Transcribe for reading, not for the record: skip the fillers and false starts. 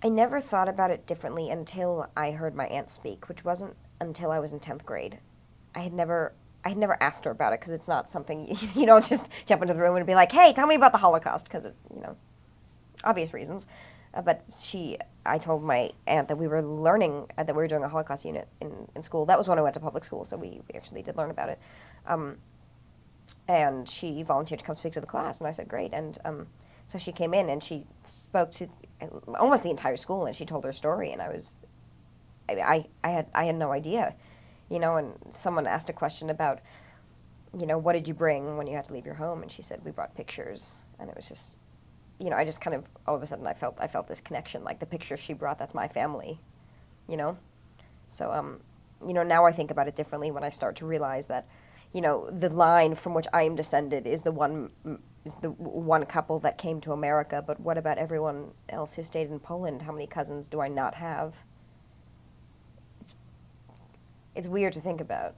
I never thought about it differently until I heard my aunt speak, which wasn't until I was in 10th grade. I had never I had never asked her about it because it's not something you don't just jump into the room and be like, "Hey, tell me about the Holocaust," because obvious reasons. But I told my aunt that we were learning that we were doing a Holocaust unit in school. That was when I went to public school, so we actually did learn about it. Um, and she volunteered to come speak to the class, and I said, "Great." And so she came in and she spoke to almost the entire school, and she told her story, and I had no idea, and someone asked a question about, what did you bring when you had to leave your home? And she said, we brought pictures. And it was just, I just kind of, all of a sudden I felt this connection, like the pictures she brought, that's my family, you know? So, now I think about it differently when I start to realize that, the line from which I am descended is the one couple that came to America, but what about everyone else who stayed in Poland? How many cousins do I not have? It's weird to think about.